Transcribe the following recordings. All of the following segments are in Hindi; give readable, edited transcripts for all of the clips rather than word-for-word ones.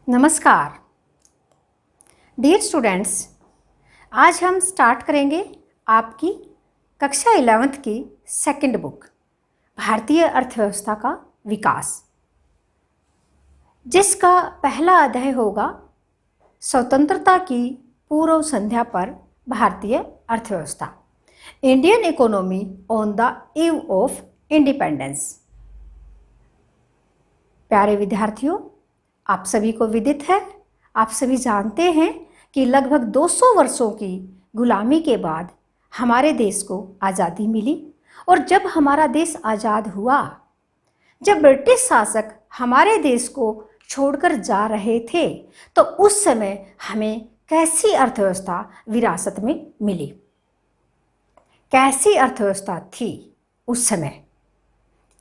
नमस्कार डियर स्टूडेंट्स। आज हम स्टार्ट करेंगे आपकी कक्षा 11th की सेकंड बुक भारतीय अर्थव्यवस्था का विकास, जिसका पहला अध्याय होगा स्वतंत्रता की पूर्व संध्या पर भारतीय अर्थव्यवस्था, Indian economy on the eve of independence. प्यारे विद्यार्थियों, आप सभी को विदित है, आप सभी जानते हैं कि लगभग 200 वर्षों की गुलामी के बाद हमारे देश को आज़ादी मिली। और जब हमारा देश आज़ाद हुआ, जब ब्रिटिश शासक हमारे देश को छोड़कर जा रहे थे, तो उस समय हमें कैसी अर्थव्यवस्था विरासत में मिली, कैसी अर्थव्यवस्था थी उस समय?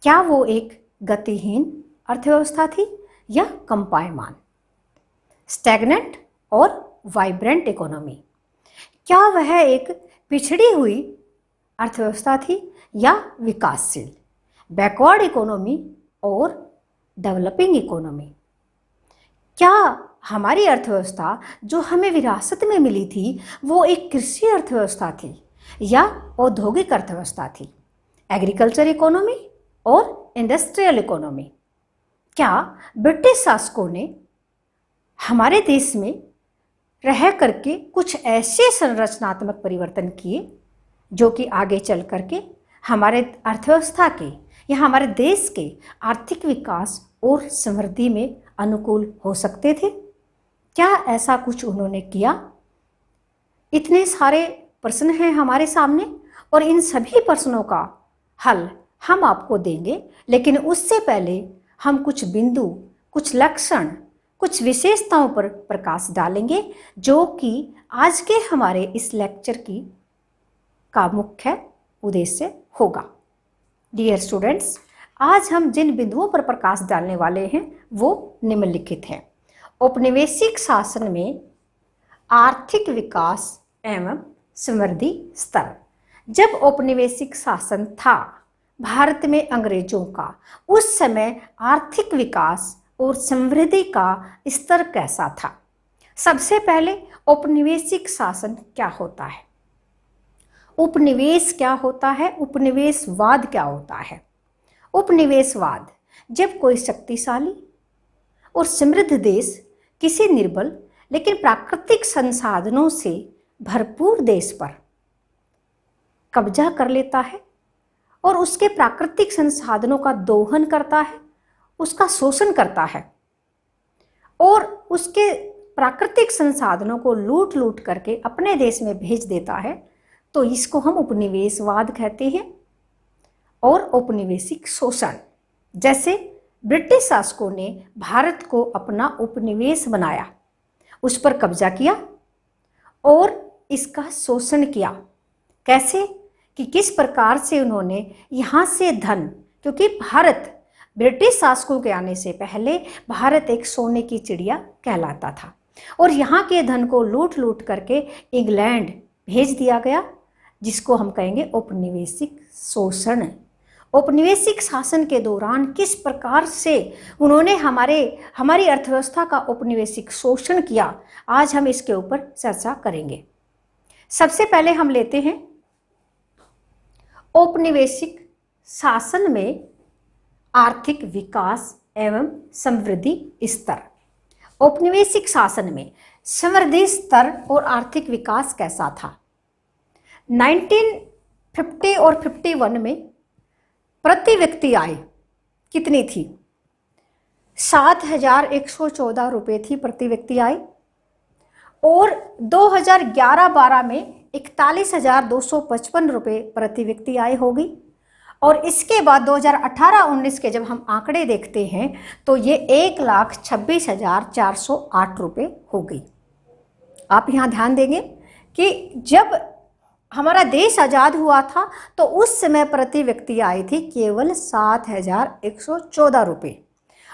क्या वो एक गतिहीन अर्थव्यवस्था थी या कंपायमान, स्टैग्नेंट और वाइब्रेंट इकोनॉमी? क्या वह एक पिछड़ी हुई अर्थव्यवस्था थी या विकासशील, बैकवर्ड इकोनॉमी और डेवलपिंग इकोनॉमी? क्या हमारी अर्थव्यवस्था जो हमें विरासत में मिली थी वो एक कृषि अर्थव्यवस्था थी या औद्योगिक अर्थव्यवस्था थी, एग्रीकल्चर इकोनॉमी और इंडस्ट्रियल इकोनॉमी? क्या ब्रिटिश शासकों ने हमारे देश में रह करके कुछ ऐसे संरचनात्मक परिवर्तन किए जो कि आगे चल करके हमारे अर्थव्यवस्था के या हमारे देश के आर्थिक विकास और समृद्धि में अनुकूल हो सकते थे? क्या ऐसा कुछ उन्होंने किया? इतने सारे प्रश्न हैं हमारे सामने और इन सभी प्रश्नों का हल हम आपको देंगे, लेकिन उससे पहले हम कुछ बिंदु, कुछ लक्षण, कुछ विशेषताओं पर प्रकाश डालेंगे जो कि आज के हमारे इस लेक्चर का मुख्य उद्देश्य होगा। डियर स्टूडेंट्स, आज हम जिन बिंदुओं पर प्रकाश डालने वाले हैं वो निम्नलिखित हैं। औपनिवेशिक शासन में आर्थिक विकास एवं समृद्धि स्तर। जब औपनिवेशिक शासन था भारत में अंग्रेजों का, उस समय आर्थिक विकास और समृद्धि का स्तर कैसा था? सबसे पहले औपनिवेशिक शासन क्या होता है, उपनिवेश क्या होता है, उपनिवेशवाद क्या होता है? उपनिवेशवाद जब कोई शक्तिशाली और समृद्ध देश किसी निर्बल लेकिन प्राकृतिक संसाधनों से भरपूर देश पर कब्जा कर लेता है और उसके प्राकृतिक संसाधनों का दोहन करता है, उसका शोषण करता है और उसके प्राकृतिक संसाधनों को लूट लूट करके अपने देश में भेज देता है, तो इसको हम उपनिवेशवाद कहते हैं। और औपनिवेशिक शोषण, जैसे ब्रिटिश शासकों ने भारत को अपना उपनिवेश बनाया, उस पर कब्जा किया और इसका शोषण किया। कैसे कि किस प्रकार से उन्होंने यहाँ से धन, क्योंकि भारत ब्रिटिश शासकों के आने से पहले भारत एक सोने की चिड़िया कहलाता था और यहाँ के धन को लूट लूट करके इंग्लैंड भेज दिया गया, जिसको हम कहेंगे औपनिवेशिक शोषण। औपनिवेशिक शासन के दौरान किस प्रकार से उन्होंने हमारी अर्थव्यवस्था का औपनिवेशिक शोषण किया, आज हम इसके ऊपर चर्चा करेंगे। सबसे पहले हम लेते हैं औपनिवेशिक शासन में आर्थिक विकास एवं समृद्धि स्तर। औपनिवेशिक शासन में समृद्धि स्तर और आर्थिक विकास कैसा था? 1950 और 51 में प्रति व्यक्ति आय कितनी थी? 7,114 रुपये थी प्रति व्यक्ति आय और 2011-12 में 41,255 रुपये प्रति व्यक्ति आय होगी। और इसके बाद 2018-19 के जब हम आंकड़े देखते हैं तो ये 1,26,408 रुपये हो गई। आप यहाँ ध्यान देंगे कि जब हमारा देश आज़ाद हुआ था तो उस समय प्रति व्यक्ति आय थी केवल 7,114 रुपये,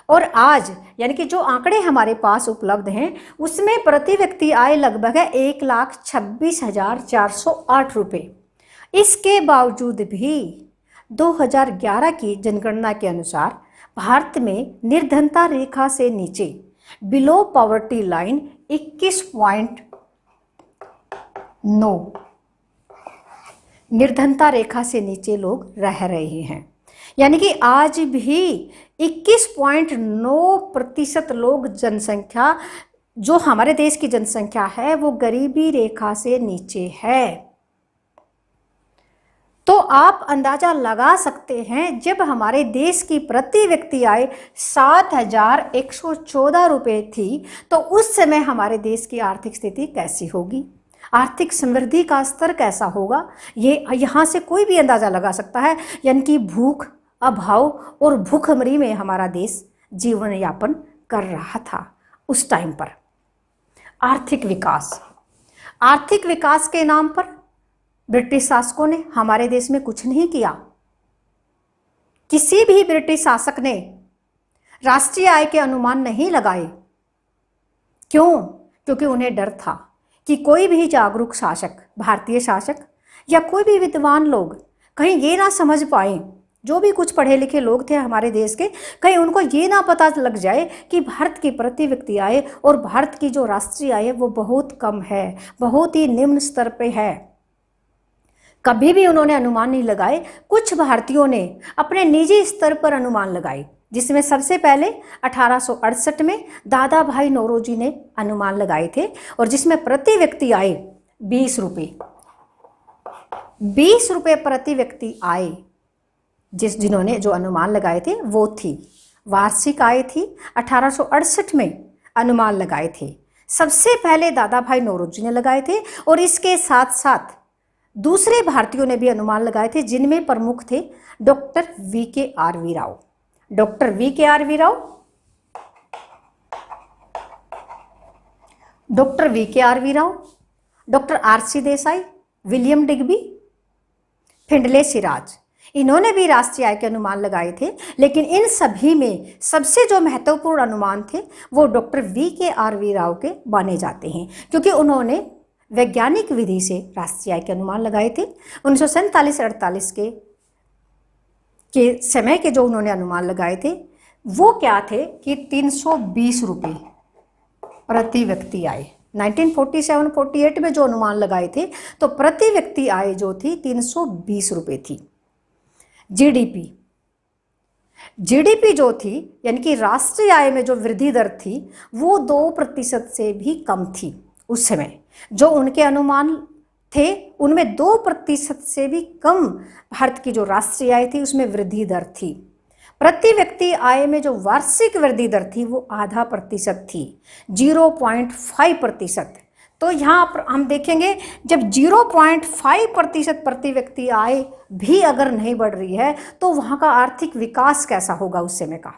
और आज यानी कि जो आंकड़े हमारे पास उपलब्ध हैं उसमें प्रति व्यक्ति आय लगभग है 1,26,408 रुपये। इसके बावजूद भी 2011 की जनगणना के अनुसार भारत में निर्धनता रेखा से नीचे बिलो पॉवर्टी लाइन 21.9, निर्धनता रेखा से नीचे लोग रह रहे हैं। यानी कि आज भी 21.9% लोग जनसंख्या, जो हमारे देश की जनसंख्या है, वो गरीबी रेखा से नीचे है। तो आप अंदाजा लगा सकते हैं, जब हमारे देश की प्रति व्यक्ति आय 7,114 रुपये थी, तो उस समय हमारे देश की आर्थिक स्थिति कैसी होगी, आर्थिक समृद्धि का स्तर कैसा होगा, ये यहाँ से कोई भी अंदाजा लगा सकता है। यानी कि भूख, अभाव और भूखमरी में हमारा देश जीवन यापन कर रहा था उस टाइम पर। आर्थिक विकास के नाम पर ब्रिटिश शासकों ने हमारे देश में कुछ नहीं किया। किसी भी ब्रिटिश शासक ने राष्ट्रीय आय के अनुमान नहीं लगाए। क्यों? क्योंकि उन्हें डर था कि कोई भी जागरूक शासक, भारतीय शासक या कोई भी विद्वान लोग कहीं ये ना समझ पाए, जो भी कुछ पढ़े लिखे लोग थे हमारे देश के, कहीं उनको ये ना पता लग जाए कि भारत की प्रति व्यक्ति आय और भारत की जो राष्ट्रीय आय है वो बहुत कम है, बहुत ही निम्न स्तर पे है। कभी भी उन्होंने अनुमान नहीं लगाए। कुछ भारतीयों ने अपने निजी स्तर पर अनुमान लगाए, जिसमें सबसे पहले 1868 में दादा भाई नौरोजी ने अनुमान लगाए थे, और जिसमें प्रति व्यक्ति आय 20 रुपये प्रति व्यक्ति आय जिन्होंने जो अनुमान लगाए थे वो थी। वार्षिक आय थी 1868 में अनुमान लगाए थे, सबसे पहले दादा भाई नौरोजी ने लगाए थे, और इसके साथ साथ दूसरे भारतीयों ने भी अनुमान लगाए थे, जिनमें प्रमुख थे doctor VKRV. Rao, doctor VKRV. Rao, doctor VKRV. Rao, doctor RC. Desai, William Digby, Findlay Shirras, इन्होंने भी राष्ट्रीय आय के अनुमान लगाए थे। लेकिन इन सभी में सबसे जो महत्वपूर्ण अनुमान थे वो डॉक्टर वी.के.आर.वी. राव के माने जाते हैं, क्योंकि उन्होंने वैज्ञानिक विधि से राष्ट्रीय आय के अनुमान लगाए थे। 1947-48 के समय के जो उन्होंने अनुमान लगाए थे वो क्या थे कि 320 रुपये प्रति व्यक्ति आय। 1947-48 में जो अनुमान लगाए थे तो प्रति व्यक्ति आय जो थी 320 रुपये थी। जीडीपी जो थी, यानी कि राष्ट्रीय आय में जो वृद्धि दर थी, वो 2% से भी कम थी। उस समय जो उनके अनुमान थे उनमें 2% से भी कम भारत की जो राष्ट्रीय आय थी उसमें वृद्धि दर थी। प्रति व्यक्ति आय में जो वार्षिक वृद्धि दर थी वो 0.5% थी, 0.5%। तो यहाँ पर हम देखेंगे, जब 0.5% प्रति व्यक्ति आय भी अगर नहीं बढ़ रही है तो वहाँ का आर्थिक विकास कैसा होगा उस समय का।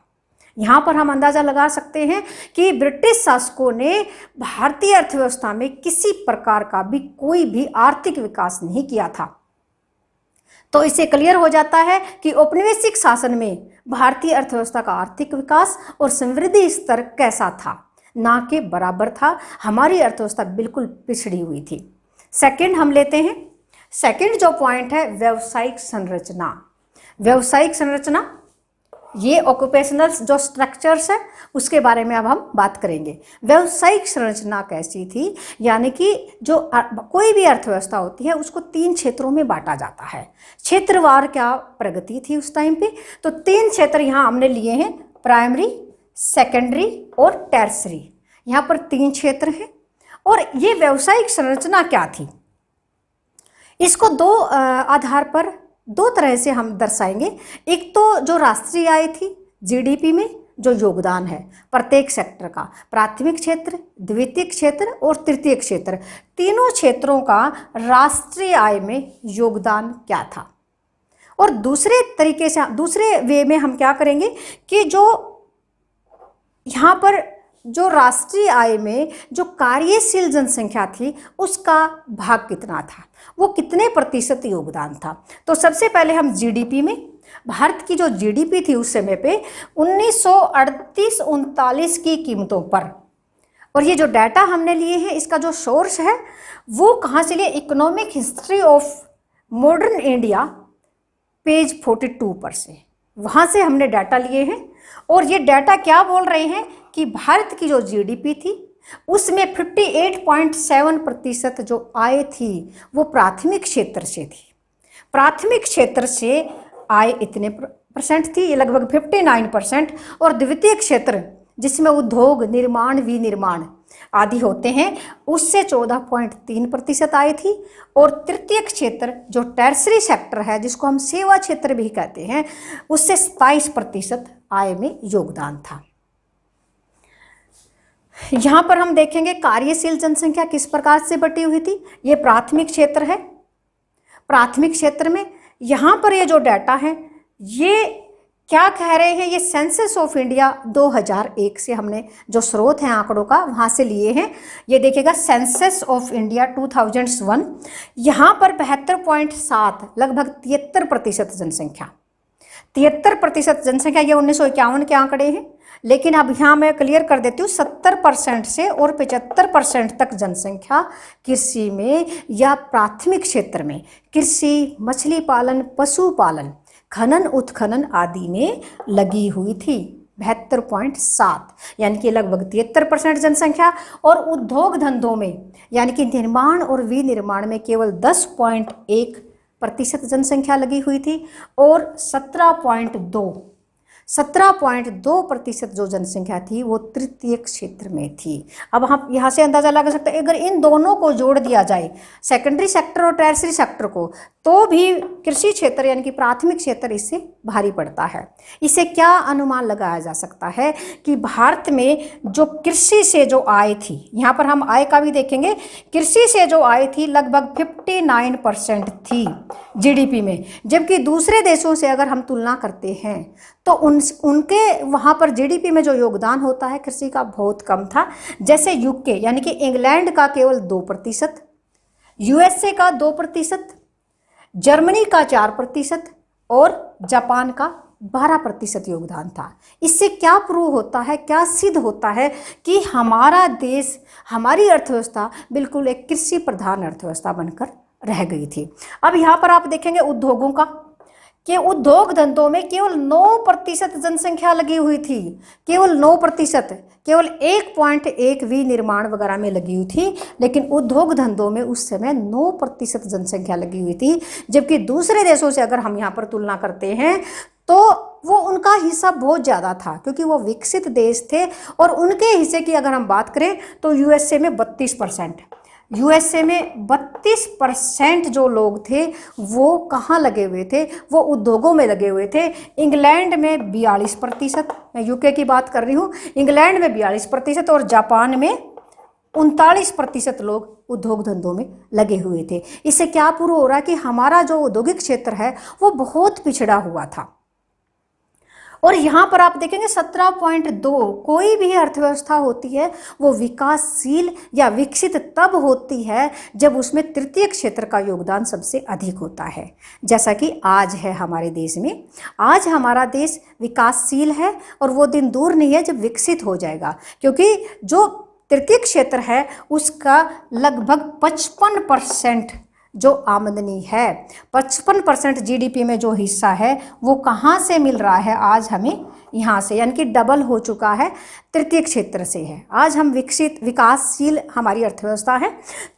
यहाँ पर हम अंदाज़ा लगा सकते हैं कि ब्रिटिश शासकों ने भारतीय अर्थव्यवस्था में किसी प्रकार का भी कोई भी आर्थिक विकास नहीं किया था। तो इससे क्लियर हो जाता है कि औपनिवेशिक शासन में भारतीय अर्थव्यवस्था का आर्थिक विकास और समृद्धि स्तर कैसा था, ना के बराबर था। हमारी अर्थव्यवस्था बिल्कुल पिछड़ी हुई थी। सेकंड हम लेते हैं, सेकंड जो पॉइंट है व्यावसायिक संरचना। व्यावसायिक संरचना, ये ऑक्यूपेशनल जो स्ट्रक्चर्स है उसके बारे में अब हम बात करेंगे। व्यावसायिक संरचना कैसी थी, यानी कि जो कोई भी अर्थव्यवस्था होती है उसको 3 क्षेत्रों में बांटा जाता है। क्षेत्रवार क्या प्रगति थी उस टाइम पे, तो 3 क्षेत्र यहाँ हमने लिए हैं, प्राइमरी, सेकेंडरी और टर्सरी। यहाँ पर 3 क्षेत्र हैं। और ये व्यावसायिक संरचना क्या थी, इसको 2 आधार पर 2 तरह से हम दर्शाएंगे। एक तो जो राष्ट्रीय आय थी, जीडीपी में जो योगदान है प्रत्येक सेक्टर का, प्राथमिक क्षेत्र, द्वितीयक क्षेत्र और तृतीयक क्षेत्र, तीनों क्षेत्रों का राष्ट्रीय आय में योगदान क्या था। और दूसरे तरीके से, दूसरे वे में हम क्या करेंगे कि जो यहाँ पर जो राष्ट्रीय आय में जो कार्यशील जनसंख्या थी उसका भाग कितना था, वो कितने प्रतिशत योगदान था। तो सबसे पहले हम जीडीपी में, भारत की जो जीडीपी थी उस समय पे 1938-39 की कीमतों पर, और ये जो डाटा हमने लिए हैं इसका जो सोर्स है वो कहाँ से लिए, economic history of modern India page 42 पर से। वहाँ से हमने डाटा लिए हैं और ये डाटा क्या बोल रहे हैं कि भारत की जो जीडीपी थी उसमें 58.7% जो आय थी वो प्राथमिक क्षेत्र से थी। प्राथमिक क्षेत्र से आय इतने परसेंट थी, ये लगभग 59%। और द्वितीय क्षेत्र जिसमें उद्योग, निर्माण, विनिर्माण आदि होते हैं उससे 14.3% आय थी। और तृतीय क्षेत्र जो टर्सरी सेक्टर है जिसको हम सेवा क्षेत्र भी कहते हैं उससे 27% आय में योगदान था। यहाँ पर हम देखेंगे कार्यशील जनसंख्या किस प्रकार से बटी हुई थी। ये प्राथमिक क्षेत्र है। प्राथमिक क्षेत्र में यहाँ पर ये जो डाटा है ये क्या कह रहे हैं, ये सेंसस ऑफ इंडिया 2001 से हमने जो स्रोत है आंकड़ों का वहाँ से लिए हैं। ये देखिएगा सेंसस ऑफ इंडिया 2001, यहाँ पर 72.7 लगभग 73% जनसंख्या, 73% जनसंख्या, ये 1951 के आंकड़े हैं। लेकिन अब यहाँ मैं क्लियर कर देती हूँ 70% से और 75% तक जनसंख्या कृषि में या प्राथमिक क्षेत्र में कृषि, मछली पालन, पशुपालन, खनन उत्खनन आदि में लगी हुई थी। 72.7 यानी कि लगभग 73% जनसंख्या। और उद्योग धंधों में यानी कि निर्माण और विनिर्माण में केवल 10.1% जनसंख्या लगी हुई थी। और 17.2% जो जनसंख्या थी वो तृतीय क्षेत्र में थी। अब हम यहाँ से अंदाज़ा लगा सकते हैं अगर इन दोनों को जोड़ दिया जाए, सेकेंडरी सेक्टर और टर्सरी सेक्टर को, तो भी कृषि क्षेत्र यानी कि प्राथमिक क्षेत्र इससे भारी पड़ता है। इसे क्या अनुमान लगाया जा सकता है कि भारत में जो कृषि से जो आय थी, यहाँ पर हम आय का भी देखेंगे, कृषि से जो आय थी लगभग 59% थी जीडीपी में। जबकि दूसरे देशों से अगर हम तुलना करते हैं तो उनके वहाँ पर जीडीपी में जो योगदान होता है कृषि का बहुत कम था। जैसे यूके यानी कि इंग्लैंड का केवल 2%, यूएसए का 2%, जर्मनी का 4% और जापान का 12% योगदान था। इससे क्या प्रूव होता है, क्या सिद्ध होता है कि हमारा देश, हमारी अर्थव्यवस्था बिल्कुल एक कृषि प्रधान अर्थव्यवस्था बनकर रह गई थी। अब यहाँ पर आप देखेंगे उद्योगों का कि उद्योग धंधों में केवल 9% जनसंख्या लगी हुई थी, केवल 9%, केवल 1.1 विनिर्माण वगैरह में लगी हुई थी। लेकिन उद्योग धंधों में उस समय 9% जनसंख्या लगी हुई थी। जबकि दूसरे देशों से अगर हम यहाँ पर तुलना करते हैं तो वो उनका हिस्सा बहुत ज़्यादा था क्योंकि वो विकसित देश थे। और उनके हिस्से की अगर हम बात करें तो यूएसए में 32%, यूएसए में 32% जो लोग थे वो कहाँ लगे हुए थे, वो उद्योगों में लगे हुए थे। इंग्लैंड में 42%, मैं यूके की बात कर रही हूँ, इंग्लैंड में 42% और जापान में 39% लोग उद्योग धंधों में लगे हुए थे। इससे क्या प्रूव हो रहा है कि हमारा जो औद्योगिक क्षेत्र है वो बहुत पिछड़ा हुआ था। और यहाँ पर आप देखेंगे 17.2, कोई भी अर्थव्यवस्था होती है वो विकासशील या विकसित तब होती है जब उसमें तृतीय क्षेत्र का योगदान सबसे अधिक होता है। जैसा कि आज है हमारे देश में, आज हमारा देश विकासशील है और वो दिन दूर नहीं है जब विकसित हो जाएगा, क्योंकि जो तृतीय क्षेत्र है उसका लगभग 55% जो आमदनी है, 55% जीडीपी में जो हिस्सा है वो कहाँ से मिल रहा है आज हमें, यहाँ से, यानी कि डबल हो चुका है, तृतीय क्षेत्र से है। आज हम विकसित, विकासशील हमारी अर्थव्यवस्था है।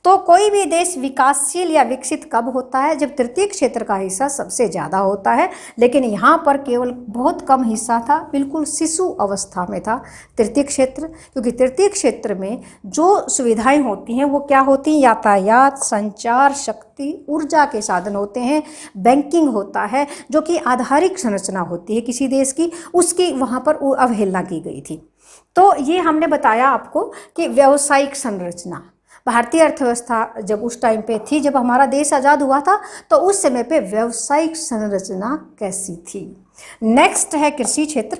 तो कोई भी देश विकासशील या विकसित कब होता है, जब तृतीय क्षेत्र का हिस्सा सबसे ज़्यादा होता है। लेकिन यहाँ पर केवल बहुत कम हिस्सा था, बिल्कुल शिशु अवस्था में था तृतीय क्षेत्र, क्योंकि तृतीय क्षेत्र में जो सुविधाएं होती हैं वो क्या होती हैं, यातायात, संचार, शक्ति, ऊर्जा के साधन होते हैं, बैंकिंग होता है, जो कि आधारिक संरचना होती है किसी देश की, उसकी वहाँ पर अवहेलना की गई थी। तो ये हमने बताया आपको कि व्यावसायिक संरचना, भारतीय अर्थव्यवस्था जब उस टाइम पे थी, जब हमारा देश आज़ाद हुआ था, तो उस समय पे व्यावसायिक संरचना कैसी थी। नेक्स्ट है कृषि क्षेत्र।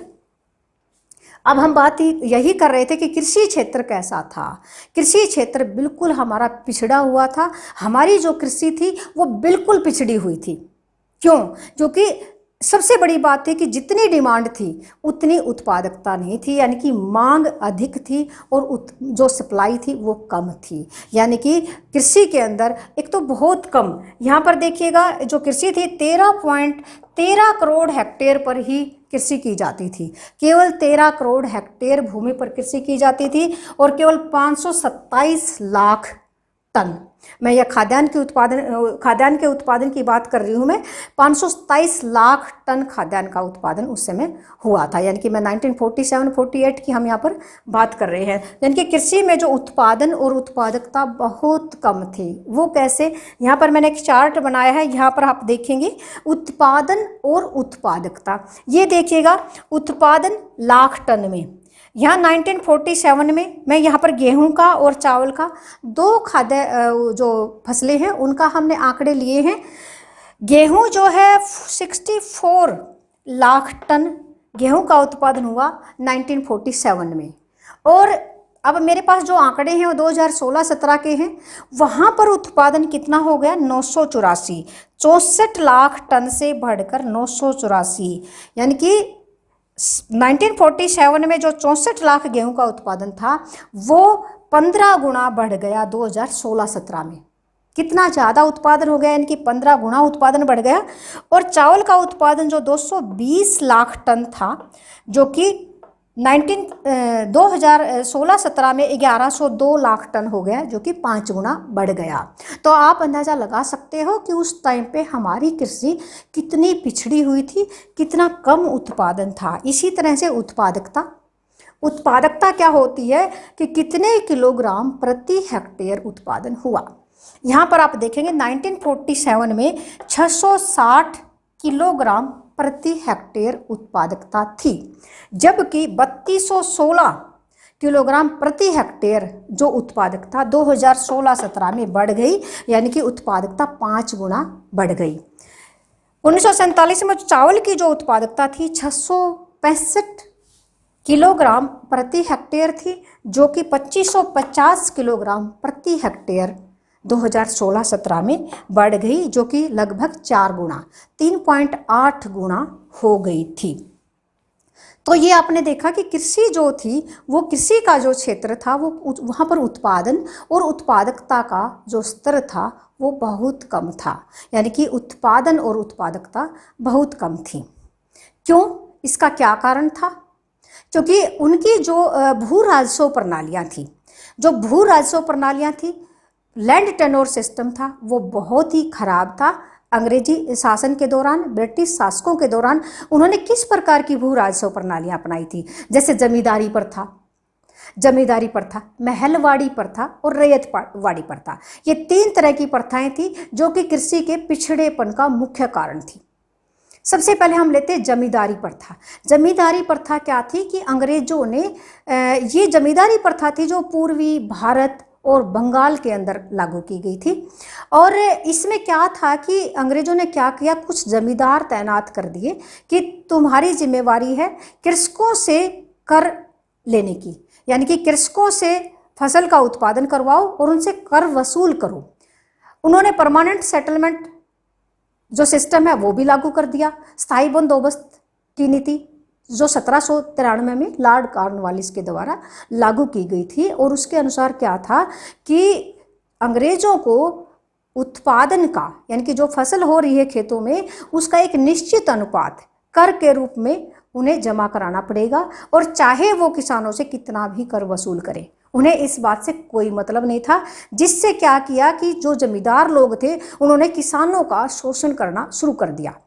अब हम बात यही कर रहे थे कि कृषि क्षेत्र कैसा था। कृषि क्षेत्र बिल्कुल हमारा पिछड़ा हुआ था। हमारी जो कृषि थी वो बिल्कुल पिछड़ी हुई थी। क्यों? क्योंकि सबसे बड़ी बात थी कि जितनी डिमांड थी उतनी उत्पादकता नहीं थी, यानी कि मांग अधिक थी और जो सप्लाई थी वो कम थी। यानी कि कृषि के अंदर एक तो बहुत कम, यहाँ पर देखिएगा जो कृषि थी 13.13 करोड़ हेक्टेयर पर ही कृषि की जाती थी। केवल 13 करोड़ हेक्टेयर भूमि पर कृषि की जाती थी और केवल 527 लाख टन। मैं यह खाद्यान्न के उत्पादन की बात कर रही हूँ मैं। 527 लाख टन खाद्यान्न का उत्पादन उस समय हुआ था, यानी कि मैं 1947-48 की हम यहाँ पर बात कर रहे हैं। यानी कि कृषि में जो उत्पादन और उत्पादकता बहुत कम थी। वो कैसे, यहाँ पर मैंने एक चार्ट बनाया है, यहाँ पर आप देखेंगे उत्पादन और उत्पादकता। ये देखिएगा उत्पादन लाख टन में, यहाँ 1947 में मैं यहाँ पर गेहूं का और चावल का दो खाद्य जो फसलें हैं उनका हमने आंकड़े लिए हैं। गेहूं जो है 64 लाख टन गेहूं का उत्पादन हुआ 1947 में, और अब मेरे पास जो आंकड़े हैं वो 2016-17 के हैं। वहाँ पर उत्पादन कितना हो गया, 984, 64 लाख टन से बढ़कर 984, यानी कि 1947 में जो 64 लाख गेहूं का उत्पादन था वो 15 गुना बढ़ गया 2016-17 में। कितना ज़्यादा उत्पादन हो गया, यानी कि 15 गुना उत्पादन बढ़ गया। और चावल का उत्पादन जो 220 लाख टन था, जो कि 2016-17 में 1102 लाख टन हो गया, जो कि 5 गुना बढ़ गया। तो आप अंदाज़ा लगा सकते हो कि उस टाइम पे हमारी कृषि कितनी पिछड़ी हुई थी, कितना कम उत्पादन था। इसी तरह से उत्पादकता क्या होती है कि कितने किलोग्राम प्रति हेक्टेयर उत्पादन हुआ। यहाँ पर आप देखेंगे 1947 में 660 किलोग्राम प्रति हेक्टेयर उत्पादकता थी, जबकि 3216 किलोग्राम प्रति हेक्टेयर जो उत्पादकता 2016-17 में बढ़ गई, यानी कि उत्पादकता 5 गुना बढ़ गई। 1947 में चावल की जो उत्पादकता थी 665 किलोग्राम प्रति हेक्टेयर थी, जो कि 2550 किलोग्राम प्रति हेक्टेयर 2016-17 में बढ़ गई, जो कि लगभग 4 गुना 3.8 गुना हो गई थी। तो ये आपने देखा कि कृषि जो थी वो कृषि का जो क्षेत्र था वो वहाँ पर उत्पादन और उत्पादकता का जो स्तर था वो बहुत कम था, यानी कि उत्पादन और उत्पादकता बहुत कम थी। क्यों, इसका क्या कारण था? क्योंकि उनकी जो भू राजस्व प्रणालियाँ थी, लैंड टेन्योर सिस्टम था, वो बहुत ही खराब था। अंग्रेजी शासन के दौरान, ब्रिटिश शासकों के दौरान उन्होंने किस प्रकार की भू राजस्व प्रणालियाँ अपनाई थी? जैसे जमींदारी प्रथा, महलवाड़ी प्रथा और रैयतवाड़ी प्रथा। ये 3 तरह की प्रथाएं थी जो कि कृषि के पिछड़ेपन का मुख्य कारण थी। सबसे पहले हम लेते हैं जमींदारी प्रथा। जमींदारी प्रथा क्या थी कि अंग्रेजों ने ये जमींदारी प्रथा थी जो पूर्वी भारत और बंगाल के अंदर लागू की गई थी। और इसमें क्या था कि अंग्रेजों ने क्या किया, कुछ जमींदार तैनात कर दिए कि तुम्हारी जिम्मेवारी है कृषकों से कर लेने की, यानी कि कृषकों से फसल का उत्पादन करवाओ और उनसे कर वसूल करो। उन्होंने परमानेंट सेटलमेंट जो सिस्टम है वो भी लागू कर दिया। स्थायी बंदोबस्त की नीति जो 1793 में लॉर्ड कॉर्नवालिस के द्वारा लागू की गई थी, और उसके अनुसार क्या था कि अंग्रेजों को उत्पादन का, यानी कि जो फसल हो रही है खेतों में, उसका एक निश्चित अनुपात कर के रूप में उन्हें जमा कराना पड़ेगा, और चाहे वो किसानों से कितना भी कर वसूल करें, उन्हें इस बात से कोई मतलब नहीं था। जिससे क्या किया कि जो जमींदार लोग थे उन्होंने किसानों का शोषण करना शुरू कर दिया।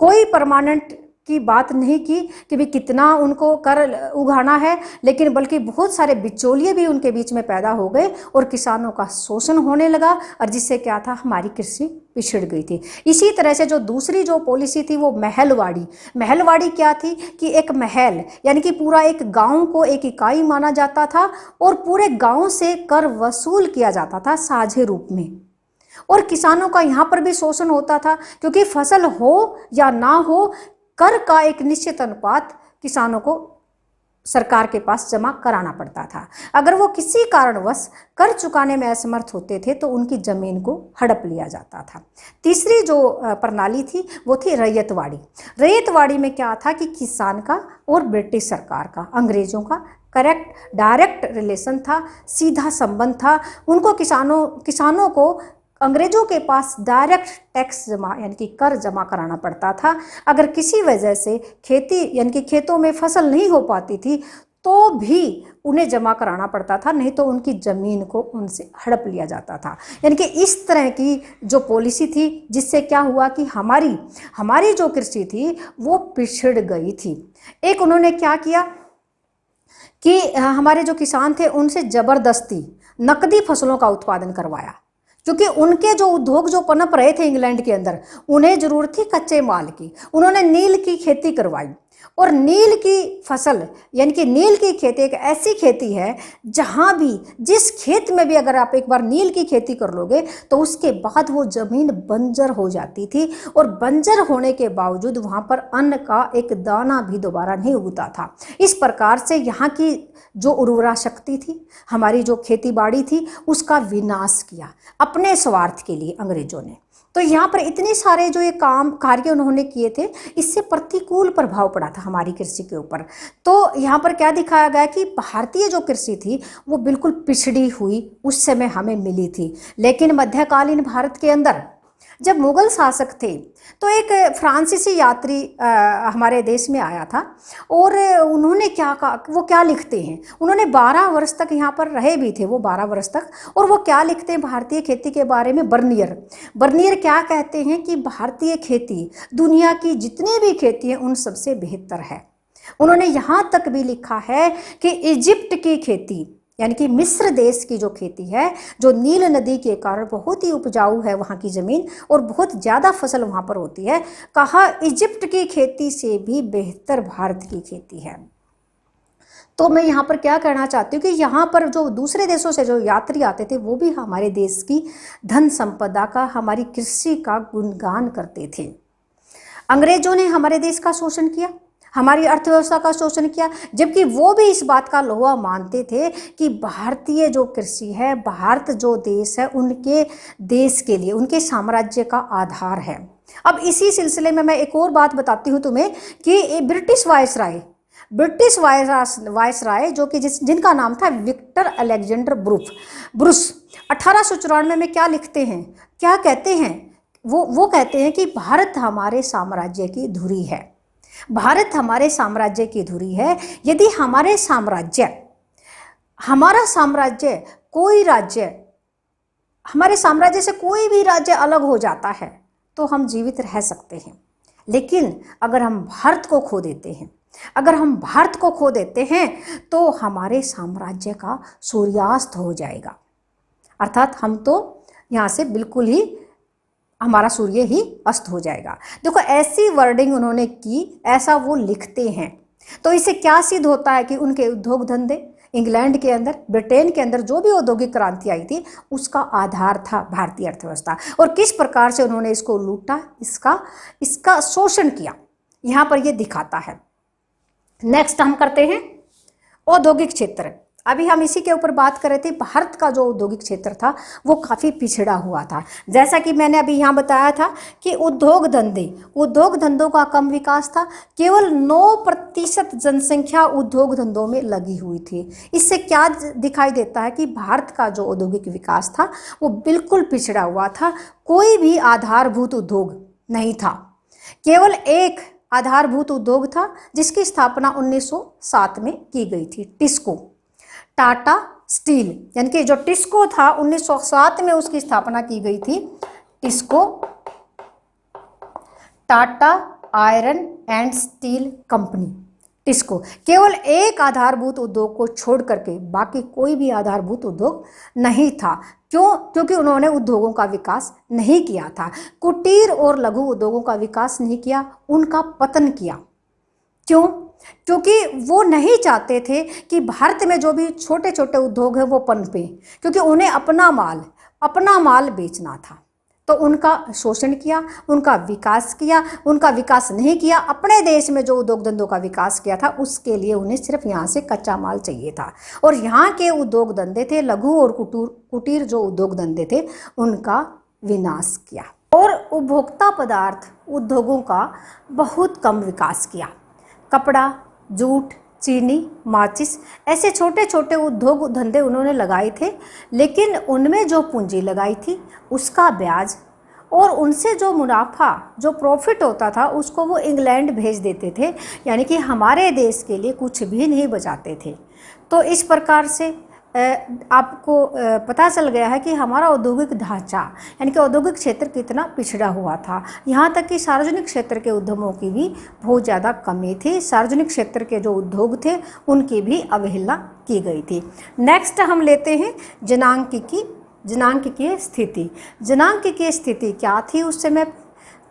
कोई परमानेंट की बात नहीं की कि भी कितना उनको कर उगाना है, लेकिन बल्कि बहुत सारे बिचौलिए भी उनके बीच में पैदा हो गए और किसानों का शोषण होने लगा, और जिससे क्या था, हमारी कृषि पिछड़ गई थी। इसी तरह से जो दूसरी जो पॉलिसी थी वो महलवाड़ी क्या थी कि एक महल, यानी कि पूरा एक गांव को एक इकाई माना जाता था और पूरे गांव से कर वसूल किया जाता था साझे रूप में, और किसानों का यहाँ पर भी शोषण होता था, क्योंकि फसल हो या ना हो कर का एक निश्चित अनुपात किसानों को सरकार के पास जमा कराना पड़ता था। अगर वो किसी कारणवश कर चुकाने में असमर्थ होते थे तो उनकी ज़मीन को हड़प लिया जाता था। तीसरी जो प्रणाली थी वो थी रैयतवाड़ी। रैयतवाड़ी में क्या था कि किसान का और ब्रिटिश सरकार का, अंग्रेज़ों का डायरेक्ट रिलेशन था, सीधा संबंध था। उनको किसानों को अंग्रेज़ों के पास डायरेक्ट टैक्स जमा यानी कि कर जमा कराना पड़ता था। अगर किसी वजह से खेती यानी कि खेतों में फसल नहीं हो पाती थी तो भी उन्हें जमा कराना पड़ता था, नहीं तो उनकी ज़मीन को उनसे हड़प लिया जाता था। यानी कि इस तरह की जो पॉलिसी थी, जिससे क्या हुआ कि हमारी जो कृषि थी वो पिछड़ गई थी। एक उन्होंने क्या किया कि हमारे जो किसान थे उनसे ज़बरदस्ती नकदी फसलों का उत्पादन करवाया, क्योंकि उनके जो उद्योग जो पनप रहे थे इंग्लैंड के अंदर, उन्हें ज़रूरत थी कच्चे माल की। उन्होंने नील की खेती करवाई, और नील की फसल यानी कि नील की खेती एक ऐसी खेती है जहाँ भी, जिस खेत में भी अगर आप एक बार नील की खेती कर लोगे तो उसके बाद वो ज़मीन बंजर हो जाती थी, और बंजर होने के बावजूद वहाँ पर अन्न का एक दाना भी दोबारा नहीं उगता था। इस प्रकार से यहाँ की जो उर्वरा शक्ति थी, हमारी जो खेती बाड़ी थी, उसका विनाश किया अपने स्वार्थ के लिए अंग्रेज़ों ने। तो यहाँ पर इतने सारे जो ये कार्य उन्होंने किए थे, इससे प्रतिकूल प्रभाव पड़ा था हमारी कृषि के ऊपर। तो यहाँ पर क्या दिखाया गया कि भारतीय जो कृषि थी वो बिल्कुल पिछड़ी हुई उस समय हमें मिली थी। लेकिन मध्यकालीन भारत के अंदर जब मुगल शासक थे तो एक फ्रांसीसी यात्री हमारे देश में आया था, और उन्होंने क्या कहा, वो क्या लिखते हैं, उन्होंने 12 वर्ष तक यहाँ पर रहे भी थे वो 12 वर्ष तक, और वो क्या लिखते हैं भारतीय खेती के बारे में। बर्नियर क्या कहते हैं कि भारतीय खेती दुनिया की जितनी भी खेती है उन सबसे बेहतर है। उन्होंने यहाँ तक भी लिखा है कि इजिप्ट की खेती यानी कि मिस्र देश की जो खेती है, जो नील नदी के कारण बहुत ही उपजाऊ है वहाँ की ज़मीन और बहुत ज़्यादा फसल वहाँ पर होती है, कहा इजिप्ट की खेती से भी बेहतर भारत की खेती है। तो मैं यहाँ पर क्या कहना चाहती हूँ कि यहाँ पर जो दूसरे देशों से जो यात्री आते थे वो भी हमारे देश की धन संपदा का, हमारी कृषि का गुणगान करते थे। अंग्रेजों ने हमारे देश का शोषण किया, हमारी अर्थव्यवस्था का शोषण किया, जबकि वो भी इस बात का लोहा मानते थे कि भारतीय जो कृषि है, भारत जो देश है, उनके देश के लिए, उनके साम्राज्य का आधार है। अब इसी सिलसिले में मैं एक और बात बताती हूँ तुम्हें कि ब्रिटिश वायसराय जो कि जिनका नाम था विक्टर अलेक्जेंडर ब्रूस, 1894 में क्या लिखते हैं, क्या कहते हैं, वो कहते हैं कि भारत हमारे साम्राज्य की धुरी है। भारत हमारे साम्राज्य की धुरी है। यदि हमारा साम्राज्य कोई राज्य, हमारे साम्राज्य से कोई भी राज्य अलग हो जाता है तो हम जीवित रह सकते हैं, लेकिन अगर हम भारत को खो देते हैं तो हमारे साम्राज्य का सूर्यास्त हो जाएगा, अर्थात हम तो यहाँ से बिल्कुल ही, हमारा सूर्य ही अस्त हो जाएगा। देखो ऐसी वर्डिंग उन्होंने की, ऐसा वो लिखते हैं। तो इससे क्या सिद्ध होता है कि उनके उद्योग धंधे, इंग्लैंड के अंदर, ब्रिटेन के अंदर जो भी औद्योगिक क्रांति आई थी उसका आधार था भारतीय अर्थव्यवस्था, और किस प्रकार से उन्होंने इसको लूटा, इसका शोषण किया, यहाँ पर ये दिखाता है। नेक्स्ट हम करते हैं औद्योगिक क्षेत्र। अभी हम इसी के ऊपर बात कर रहे थे। भारत का जो औद्योगिक क्षेत्र था वो काफ़ी पिछड़ा हुआ था। जैसा कि मैंने अभी यहाँ बताया था कि उद्योग धंधों का कम विकास था। केवल 9% जनसंख्या उद्योग धंधों में लगी हुई थी। इससे क्या दिखाई देता है कि भारत का जो औद्योगिक विकास था वो बिल्कुल पिछड़ा हुआ था। कोई भी आधारभूत उद्योग नहीं था। केवल एक आधारभूत उद्योग था जिसकी स्थापना 1907 में की गई थी, टिस्को, टाटा स्टील, यानी कि जो टिस्को था 1907 में उसकी स्थापना की गई थी। TISCO, Tata iron and steel company, TISCO. केवल एक आधारभूत उद्योग को छोड़ करके बाकी कोई भी आधारभूत उद्योग नहीं था। क्यों? क्योंकि उन्होंने उद्योगों का विकास नहीं किया था। कुटीर और लघु उद्योगों का विकास नहीं किया, उनका पतन किया। क्यों? क्योंकि वो नहीं चाहते थे कि भारत में जो भी छोटे छोटे उद्योग हैं वो पनपे, क्योंकि उन्हें अपना माल बेचना था। तो उनका शोषण किया, उनका विकास किया, उनका विकास नहीं किया। अपने देश में जो उद्योग धंधों का विकास किया था उसके लिए उन्हें सिर्फ यहाँ से कच्चा माल चाहिए था। और यहाँ के उद्योग धंधे थे, लघु और कुटीर जो उद्योग धंधे थे, उनका विनाश किया। और उपभोक्ता पदार्थ उद्योगों का बहुत कम विकास किया। कपड़ा, जूट, चीनी, माचिस, ऐसे छोटे छोटे उद्योग धंधे उन्होंने लगाए थे, लेकिन उनमें जो पूंजी लगाई थी उसका ब्याज और उनसे जो मुनाफा, जो प्रॉफिट होता था, उसको वो इंग्लैंड भेज देते थे, यानी कि हमारे देश के लिए कुछ भी नहीं बचाते थे। तो इस प्रकार से आपको पता चल गया है कि हमारा औद्योगिक ढांचा यानी कि औद्योगिक क्षेत्र कितना पिछड़ा हुआ था। यहाँ तक कि सार्वजनिक क्षेत्र के उद्यमों की भी बहुत ज़्यादा कमी थी। सार्वजनिक क्षेत्र के जो उद्योग थे उनकी भी अवहेलना की गई थी। नेक्स्ट हम लेते हैं जनांक की स्थिति। जनांक की स्थिति क्या थी उस समय?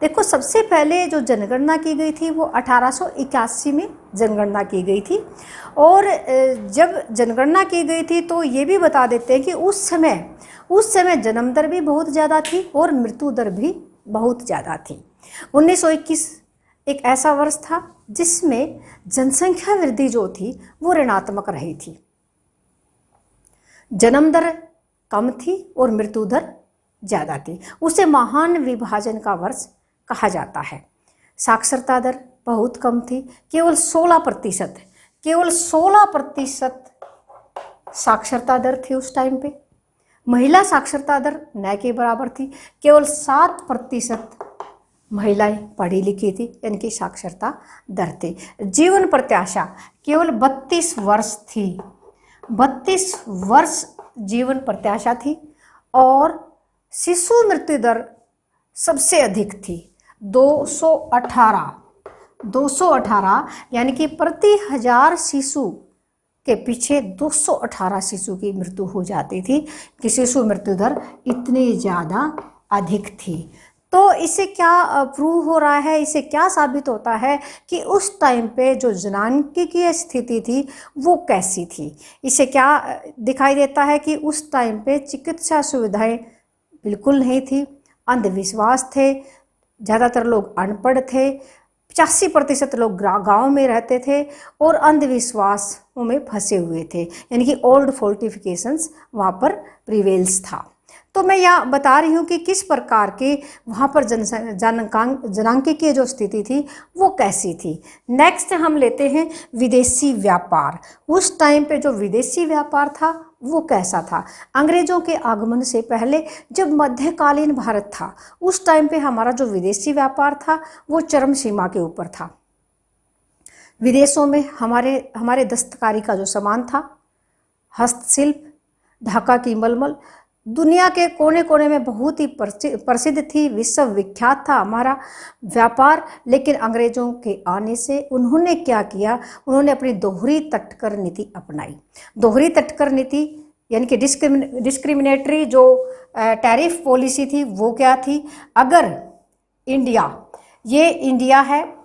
देखो, सबसे पहले जो जनगणना की गई थी वो 1881 में जनगणना की गई थी। और जब जनगणना की गई थी तो ये भी बता देते हैं कि उस समय जन्म दर भी बहुत ज़्यादा थी और मृत्यु दर भी बहुत ज़्यादा थी। 1921 एक ऐसा वर्ष था जिसमें जनसंख्या वृद्धि जो थी वो ऋणात्मक रही थी। जन्म दर कम थी और मृत्यु दर ज़्यादा थी। उसे महान विभाजन का वर्ष कहा जाता है। साक्षरता दर बहुत कम थी, केवल 16% साक्षरता दर थी उस टाइम पे। महिला साक्षरता दर न के बराबर थी, केवल 7% महिलाएं पढ़ी लिखी थी, यानी कि साक्षरता दर थी। जीवन प्रत्याशा केवल 32 वर्ष थी, 32 वर्ष जीवन प्रत्याशा थी। और शिशु मृत्यु दर सबसे अधिक थी, 218, यानी कि प्रति 1000 शिशु के पीछे 218 शिशु की मृत्यु हो जाती थी, कि शिशु मृत्यु दर इतनी ज़्यादा अधिक थी। तो इससे क्या प्रूव हो रहा है, इससे क्या साबित होता है कि उस टाइम पे जो जनांकिकीय स्थिति थी वो कैसी थी। इससे क्या दिखाई देता है कि उस टाइम पे चिकित्सा सुविधाएं बिल्कुल नहीं थी, अंधविश्वास थे, ज़्यादातर लोग अनपढ़ थे, 85% लोग गांव में रहते थे और अंधविश्वासों में फंसे हुए थे, यानी कि ओल्ड फोर्टिफिकेशंस वहाँ पर प्रिवेल्स था। तो मैं यहाँ बता रही हूँ कि किस प्रकार के वहाँ पर जनांकिकीय जो स्थिति थी वो कैसी थी। नेक्स्ट हम लेते हैं विदेशी व्यापार। उस टाइम पे जो विदेशी व्यापार था वो कैसा था? अंग्रेजों के आगमन से पहले जब मध्यकालीन भारत था उस टाइम पे हमारा जो विदेशी व्यापार था वो चरम सीमा के ऊपर था। विदेशों में हमारे दस्तकारी का जो सामान था, हस्तशिल्प, ढाका की मलमल, दुनिया के कोने कोने में बहुत ही प्रसिद्ध थी, विश्वविख्यात था हमारा व्यापार। लेकिन अंग्रेजों के आने से उन्होंने क्या किया, उन्होंने अपनी दोहरी तटकर नीति अपनाई। दोहरी तटकर नीति यानी कि डिस्क्रिमिनेटरी जो टैरिफ पॉलिसी थी वो क्या थी? अगर ये इंडिया है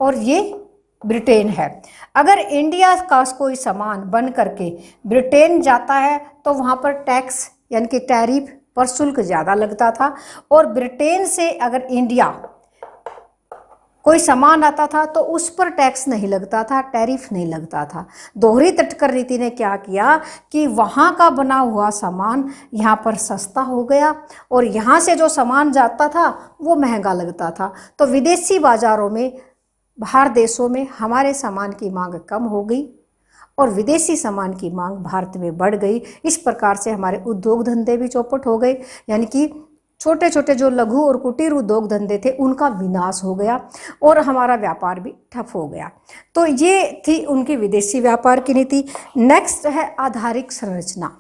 और ये ब्रिटेन है, अगर इंडिया का कोई सामान बन करके ब्रिटेन जाता है तो वहाँ पर टैक्स यानी कि टैरिफ पर शुल्क ज़्यादा लगता था, और ब्रिटेन से अगर इंडिया कोई सामान आता था तो उस पर टैक्स नहीं लगता था, टैरिफ नहीं लगता था। दोहरी तटकर नीति ने क्या किया कि वहाँ का बना हुआ सामान यहाँ पर सस्ता हो गया और यहाँ से जो सामान जाता था वो महंगा लगता था। तो विदेशी बाज़ारों में, बाहर देशों में हमारे सामान की मांग कम हो गई और विदेशी सामान की मांग भारत में बढ़ गई। इस प्रकार से हमारे उद्योग धंधे भी चौपट हो गए, यानी कि छोटे छोटे जो लघु और कुटीर उद्योग धंधे थे उनका विनाश हो गया और हमारा व्यापार भी ठप हो गया। तो ये थी उनकी विदेशी व्यापार की नीति। नेक्स्ट है आधारिक संरचना।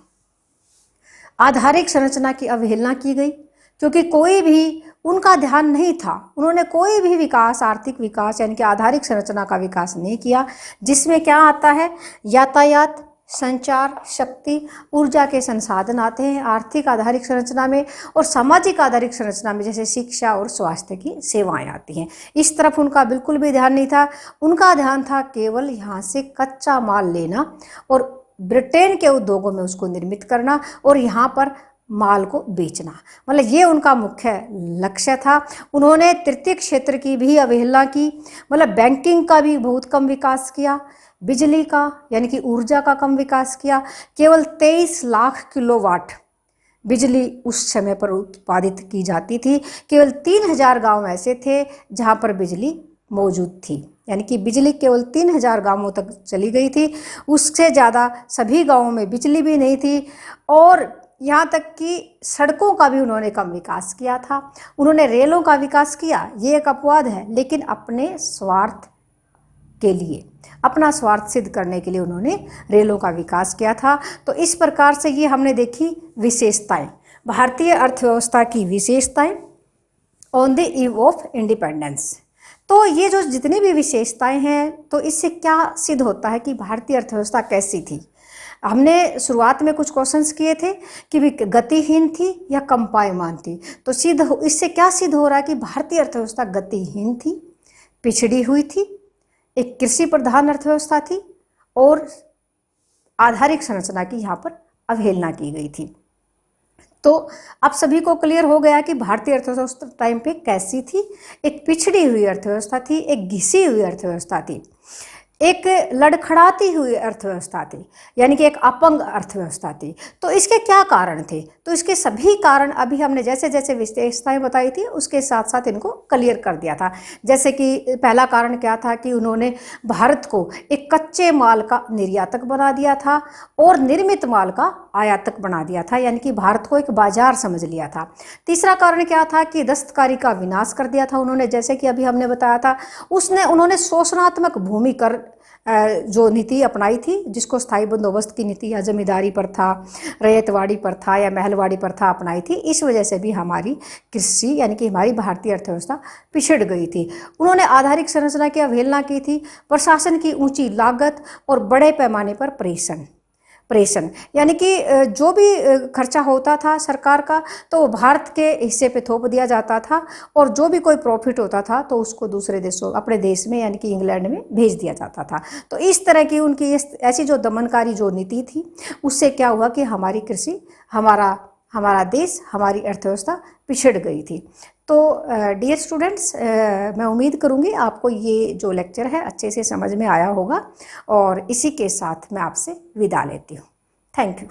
आधारिक संरचना की अवहेलना की गई क्योंकि कोई भी उनका ध्यान नहीं था, उन्होंने कोई भी विकास, आर्थिक विकास यानी कि आधारिक संरचना का विकास नहीं किया, जिसमें क्या आता है? यातायात, संचार, शक्ति, ऊर्जा के संसाधन आते हैं आर्थिक आधारिक संरचना में, और सामाजिक आधारिक संरचना में जैसे शिक्षा और स्वास्थ्य की सेवाएं आती हैं। इस तरफ उनका बिल्कुल भी ध्यान नहीं था। उनका ध्यान था केवल यहाँ से कच्चा माल लेना और ब्रिटेन के उद्योगों में उसको निर्मित करना और यहाँ पर माल को बेचना, मतलब ये उनका मुख्य लक्ष्य था। उन्होंने तृतीय क्षेत्र की भी अवहेलना की, मतलब बैंकिंग का भी बहुत कम विकास किया, बिजली का यानी कि ऊर्जा का कम विकास किया। केवल 23 लाख किलोवाट बिजली उस समय पर उत्पादित की जाती थी। केवल 3000 गांव ऐसे थे जहां पर बिजली मौजूद थी, यानी कि बिजली केवल 3000 गांवों तक चली गई थी। उससे ज़्यादा सभी गांवों में बिजली भी नहीं थी। और यहाँ तक कि सड़कों का भी उन्होंने कम विकास किया था। उन्होंने रेलों का विकास किया, ये एक अपवाद है, लेकिन अपने स्वार्थ के लिए, अपना स्वार्थ सिद्ध करने के लिए उन्होंने रेलों का विकास किया था। तो इस प्रकार से ये हमने देखी विशेषताएं, भारतीय अर्थव्यवस्था की विशेषताएं on the eve of independence. तो ये जो जितनी भी विशेषताएं हैं, तो इससे क्या सिद्ध होता है कि भारतीय अर्थव्यवस्था कैसी थी। हमने शुरुआत में कुछ क्वेश्चंस किए थे कि भी गतिहीन थी या कंपायमान थी। तो इससे क्या सिद्ध हो रहा है कि भारतीय अर्थव्यवस्था गतिहीन थी, पिछड़ी हुई थी, एक कृषि प्रधान अर्थव्यवस्था थी और आधारिक संरचना की यहाँ पर अवहेलना की गई थी। तो अब सभी को क्लियर हो गया कि भारतीय अर्थव्यवस्था टाइम पे कैसी थी। एक पिछड़ी हुई अर्थव्यवस्था थी, एक घिसी हुई अर्थव्यवस्था थी, एक लड़खड़ाती हुई अर्थव्यवस्था थी, यानी कि एक अपंग अर्थव्यवस्था थी। तो इसके क्या कारण थे? तो इसके सभी कारण अभी हमने जैसे जैसे विशेषताएं बताई थी उसके साथ साथ इनको क्लियर कर दिया था। जैसे कि पहला कारण क्या था कि उन्होंने भारत को एक कच्चे माल का निर्यातक बना दिया था और निर्मित माल का आयातक बना दिया था, यानी कि भारत को एक बाजार समझ लिया था। तीसरा कारण क्या था कि दस्तकारी का विनाश कर दिया था उन्होंने, जैसे कि अभी हमने बताया था। उन्होंने शोषणात्मक भूमि कर जो नीति अपनाई थी, जिसको स्थायी बंदोबस्त की नीति या जमींदारी प्रथा, रैयतवाड़ी प्रथा या महलवाड़ी प्रथा अपनाई थी। इस वजह से भी हमारी कृषि यानी कि हमारी भारतीय अर्थव्यवस्था पिछड़ गई थी। उन्होंने आधारिक संरचना की अवहेलना की थी, प्रशासन की ऊंची लागत और बड़े पैमाने पर प्रेषण, यानी कि जो भी खर्चा होता था सरकार का तो वो भारत के हिस्से पे थोप दिया जाता था, और जो भी कोई प्रॉफिट होता था तो उसको दूसरे देशों, अपने देश में यानी कि इंग्लैंड में भेज दिया जाता था। तो इस तरह की उनकी ऐसी जो दमनकारी जो नीति थी, उससे क्या हुआ कि हमारी कृषि, हमारा देश, हमारी अर्थव्यवस्था पिछड़ गई थी। तो डियर स्टूडेंट्स, मैं उम्मीद करूँगी आपको ये जो लेक्चर है अच्छे से समझ में आया होगा, और इसी के साथ मैं आपसे विदा लेती हूँ। Thank you.